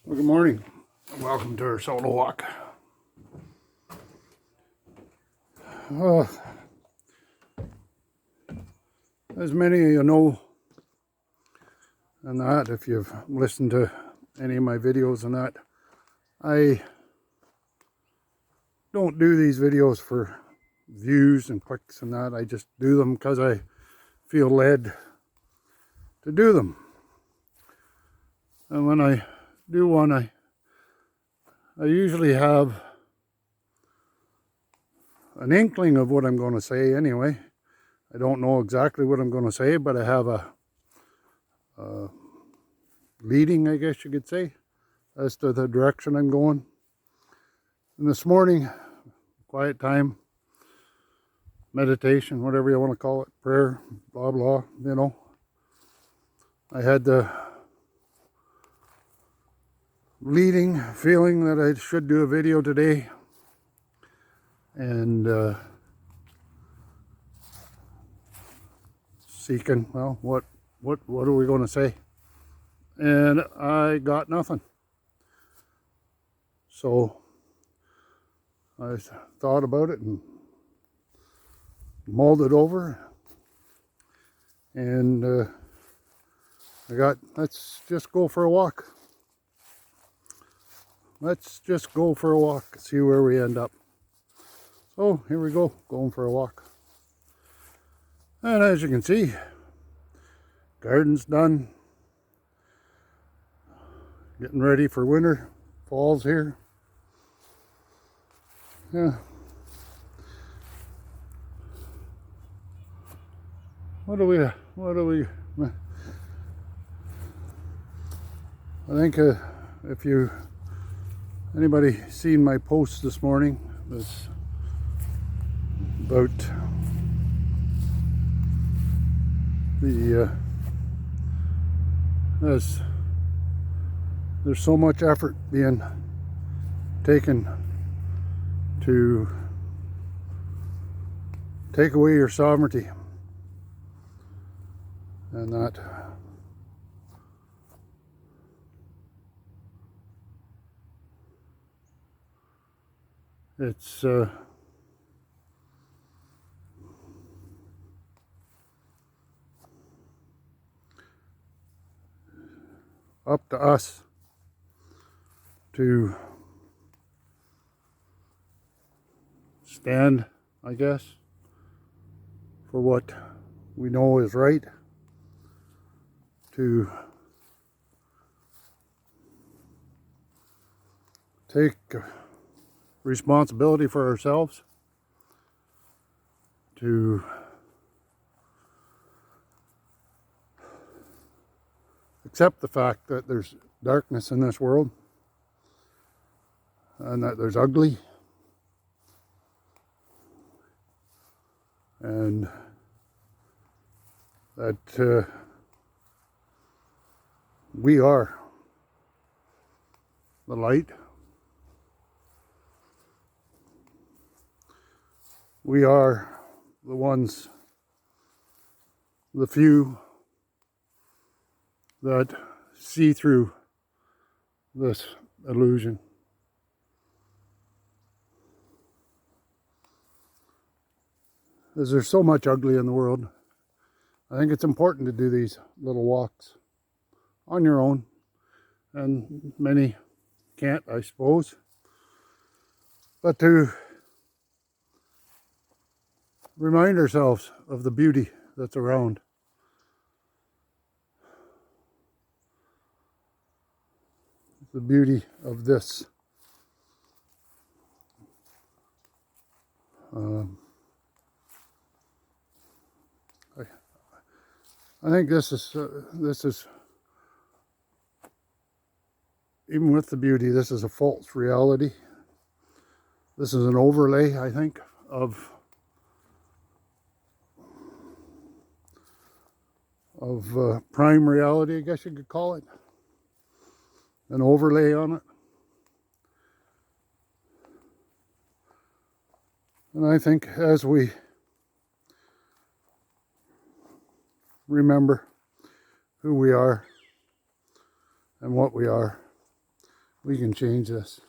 Well, good morning. Welcome to our solo walk. As many of you know, and that if you've listened to any of my videos and that, I don't do these videos for views and clicks and that. I just do them because I feel led to do them. And when I do one, I usually have an inkling of what I'm going to say anyway. I don't know exactly what I'm going to say, but I have a leading, I guess you could say, as to the direction I'm going. And this morning, quiet time, meditation, whatever you want to call it, prayer, blah, blah, you know. I had the leading feeling that I should do a video today. And seeking, well, what are we going to say? And I got nothing. So I thought about it and mulled it over, and let's just go for a walk. Let's just go for a walk, see where we end up. So here we go, going for a walk. And as you can see, garden's done. Getting ready for winter. Fall's here. Yeah. What do we I think if anybody seen my post this morning, that's about there's so much effort being taken to take away your sovereignty, and that it's up to us to stand, I guess, for what we know is right, to take responsibility for ourselves, to accept the fact that there's darkness in this world and that there's ugly, and that we are the light. We are the ones, the few that see through this illusion. As there's so much ugly in the world, I think it's important to do these little walks on your own, and many can't, I suppose, but to remind ourselves of the beauty that's around. The beauty of this. I think this is even with the beauty, this is a false reality. This is an overlay, I think, of prime reality, I guess you could call it. An overlay on it. And I think as we remember who we are and what we are, we can change this.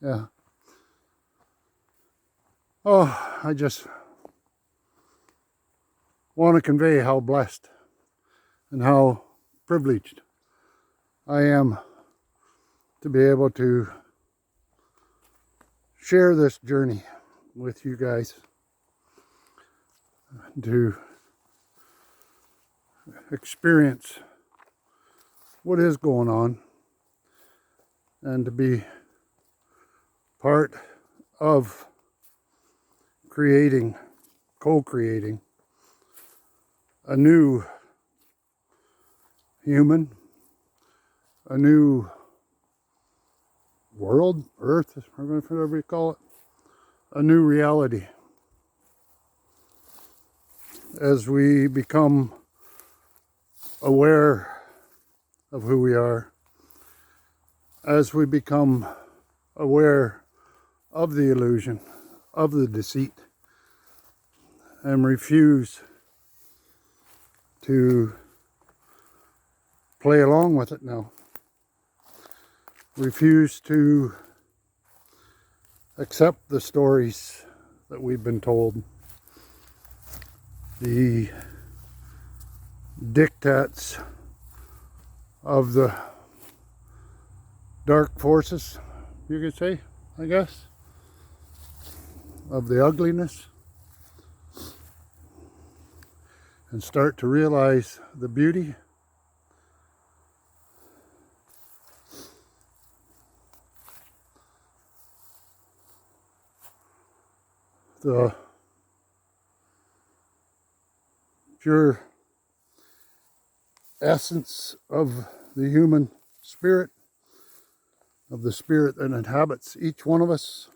Yeah. Oh, I just want to convey how blessed and how privileged I am to be able to share this journey with you guys, to experience what is going on, and to be part of creating, co-creating a new human, a new world, earth, whatever you call it, a new reality. As we become aware of who we are, as we become aware of the illusion, of the deceit, and refuse to play along with it now. Refuse to accept the stories that we've been told, the diktats of the dark forces, you could say, I guess, of the ugliness, and start to realize the beauty, the pure essence of the human spirit, of the spirit that inhabits each one of us,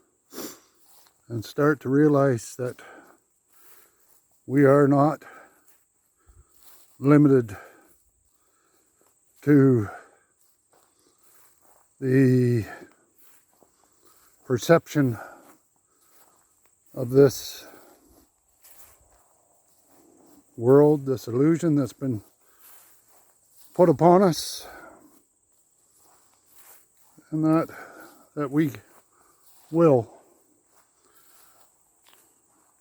and start to realize that we are not limited to the perception of this world, this illusion that's been put upon us, and that we will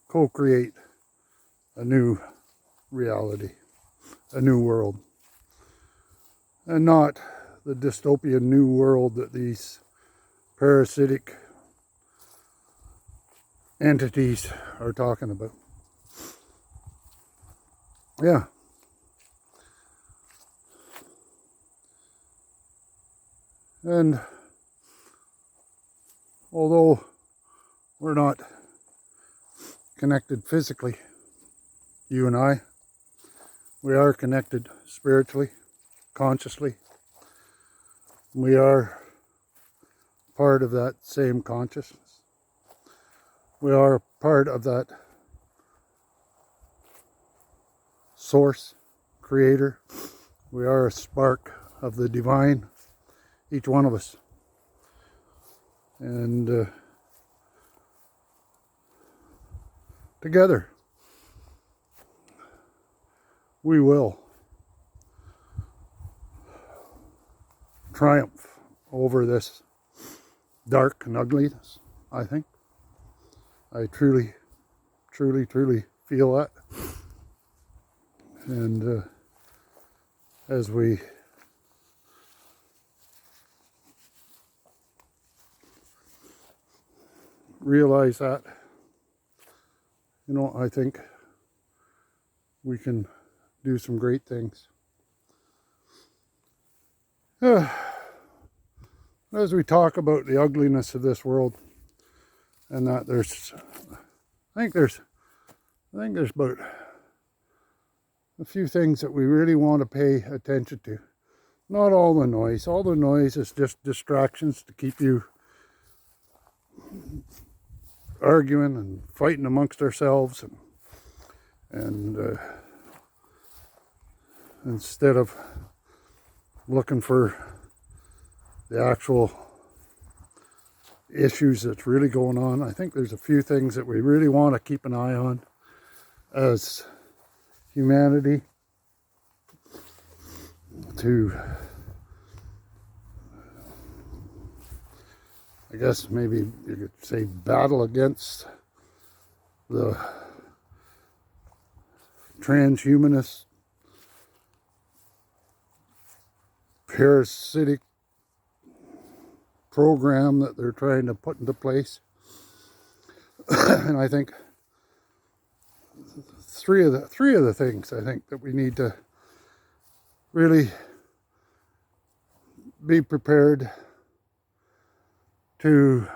co-create a new reality, a new world, and not the dystopian new world that these parasitic entities are talking about. Yeah. And although we're not connected physically, you and I, we are connected spiritually, consciously. We are part of that same consciousness. We are part of that source, creator. We are a spark of the divine, each one of us. And together, we will triumph over this dark and ugliness, I think. I truly, truly, truly feel that. And as we realize that, you know, I think we can do some great things. As we talk about the ugliness of this world, and that I think there's about a few things that we really want to pay attention to. Not all the noise. All the noise is just distractions to keep you arguing and fighting amongst ourselves, and instead of looking for the actual issues that's really going on. I think there's a few things that we really want to keep an eye on as humanity, to I guess maybe you could say, battle against the transhumanist, parasitic program that they're trying to put into place. And I think three of the things I think that we need to really be prepared to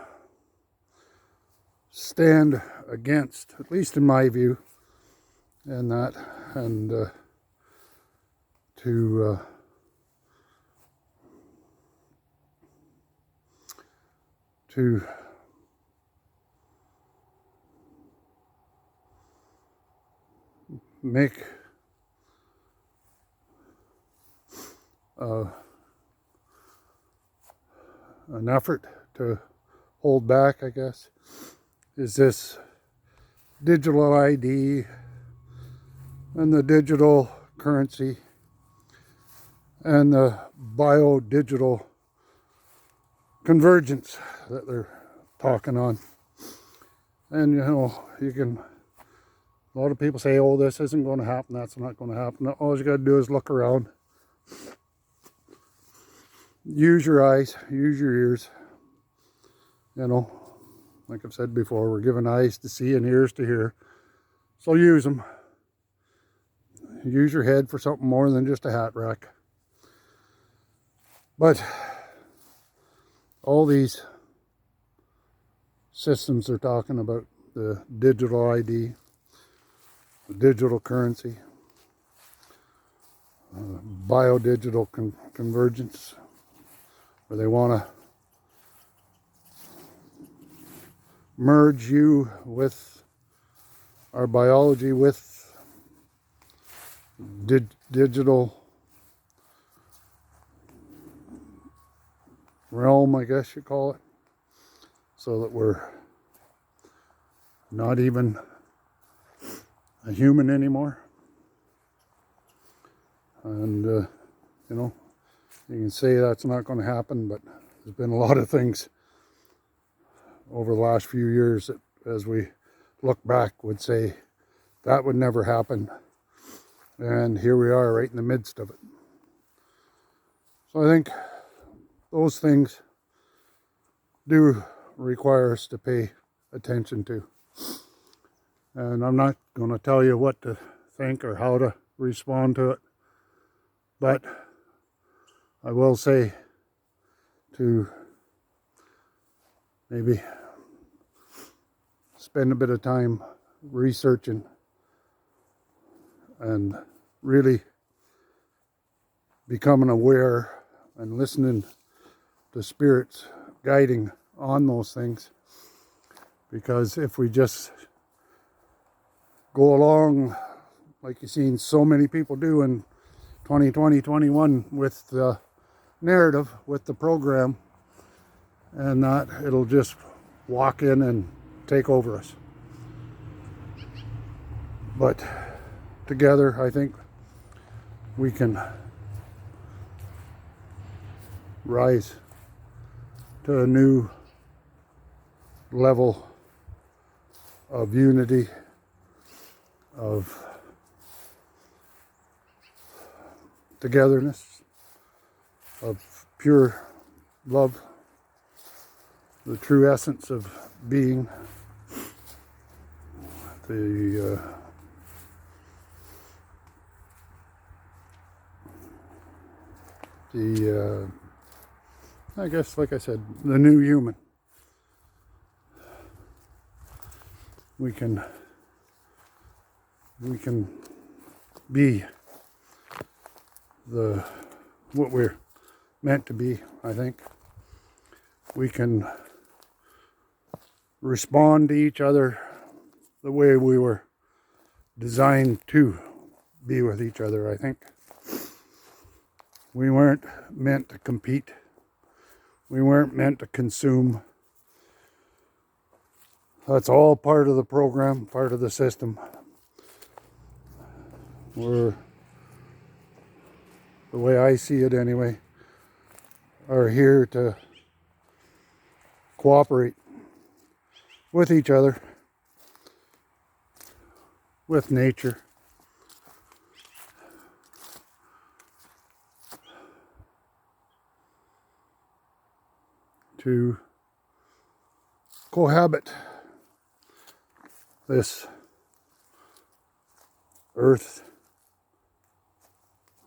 stand against, at least in my view, and that, and to make an effort to hold back, I guess, is this digital ID and the digital currency and the bio-digital convergence that they're talking on. And you know, a lot of people say, oh, this isn't going to happen, that's not going to happen. All you got to do is look around. Use your eyes, use your ears. You know, like I've said before, we're given eyes to see and ears to hear. So use them. Use your head for something more than just a hat rack. But all these systems they're talking about, the digital ID, the digital currency, bio-digital convergence, where they want to merge you with our biology with digital realm, I guess you call it, so that we're not even a human anymore. And you know, you can say that's not going to happen, but there's been a lot of things over the last few years that, as we look back, would say that would never happen. And here we are right in the midst of it. So I think those things do require us to pay attention to. And I'm not going to tell you what to think or how to respond to it, but I will say to maybe spend a bit of time researching and really becoming aware and listening to spirits guiding on those things. Because if we just go along like you've seen so many people do in 2020, 21 with the narrative, with the program, and that it'll just walk in and take over us. But together, I think we can rise to a new level of unity, of togetherness, of pure love, the true essence of being, I guess, like I said, the new human. We can be what we're meant to be, I think. We can respond to each other the way we were designed to be with each other, I think. We weren't meant to compete. We weren't meant to consume. That's all part of the program, part of the system. We're, the way I see it anyway, are here to cooperate with each other, with nature, to cohabit this earth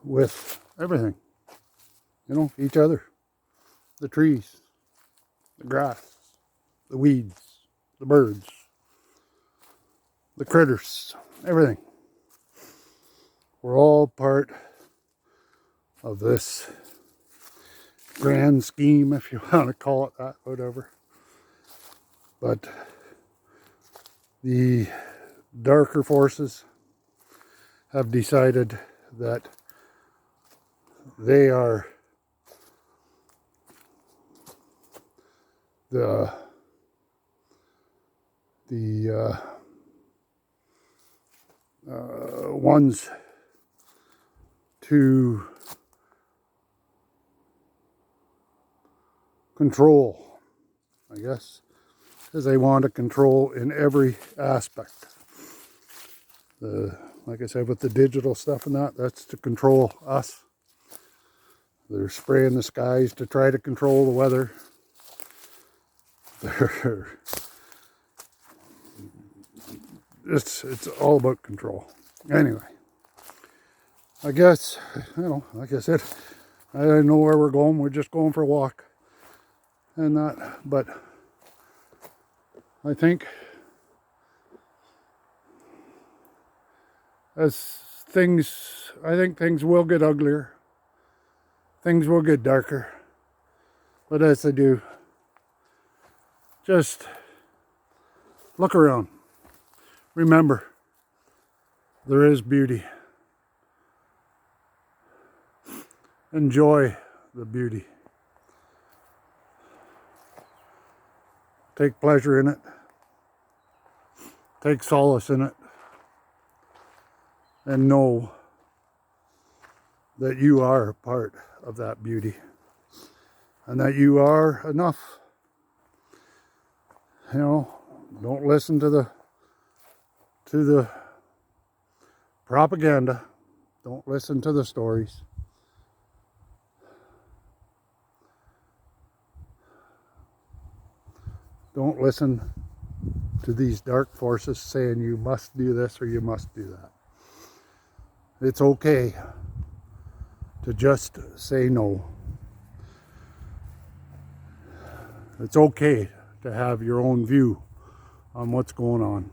with everything, you know, each other, the trees, the grass, the weeds, the birds, the critters, everything. We're all part of this grand scheme, if you want to call it that, whatever. But the darker forces have decided that they are the ones to control, I guess, because they want to control in every aspect. Like I said, with the digital stuff and that's to control us. They're spraying the skies to try to control the weather. It's all about control. Anyway, I guess, you know, like I said, I don't know where we're going. We're just going for a walk and that. But I think things will get uglier. Things will get darker. But as they do, just look around. Remember, there is beauty. Enjoy the beauty. Take pleasure in it. Take solace in it. And know that you are part of that beauty. And that you are enough. You know, don't listen to the propaganda. Don't listen to the stories. Don't listen to these dark forces saying you must do this or you must do that. It's okay to just say no. It's okay to have your own view on what's going on.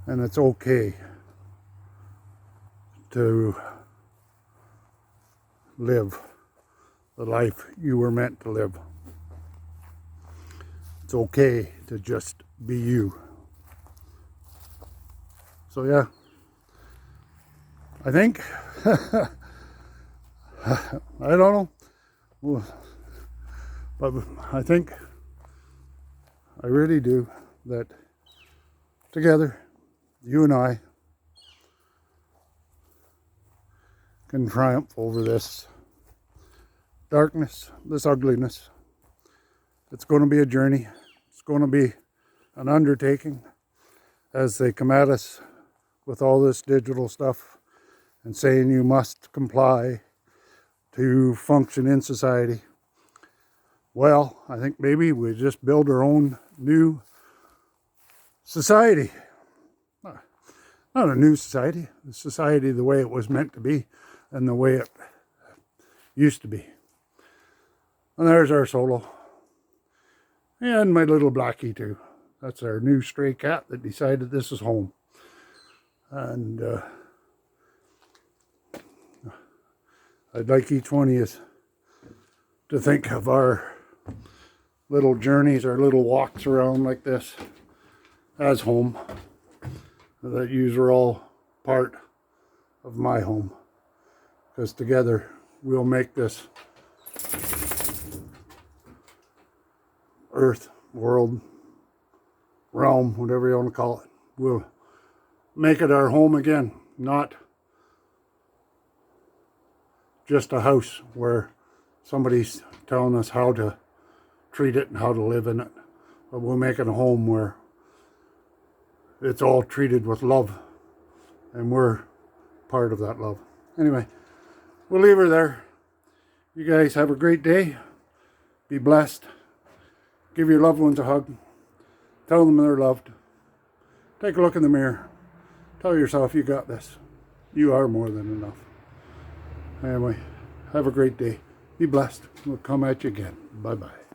And it's okay to live the life you were meant to live. It's okay to just be you. So yeah, I think, I don't know, but I think, I really do, that together, you and I can triumph over this darkness, this ugliness. It's going to be a journey. It's going to be an undertaking as they come at us with all this digital stuff and saying you must comply to function in society. Well, I think maybe we just build our own new society. Not a new society, a society the way it was meant to be and the way it used to be. And there's our solo. And my little Blackie too. That's our new stray cat that decided this is home. And I'd like each one of you to think of our little journeys, our little walks around like this as home. That yous are all part of my home. Because together we'll make this earth, world, realm, whatever you want to call it. We'll make it our home again, not just a house where somebody's telling us how to treat it and how to live in it. But we'll make it a home where it's all treated with love, and we're part of that love. Anyway, we'll leave her there. You guys have a great day. Be blessed. Give your loved ones a hug. Tell them they're loved. Take a look in the mirror. Tell yourself you got this. You are more than enough. Anyway, have a great day. Be blessed. We'll come at you again. Bye-bye.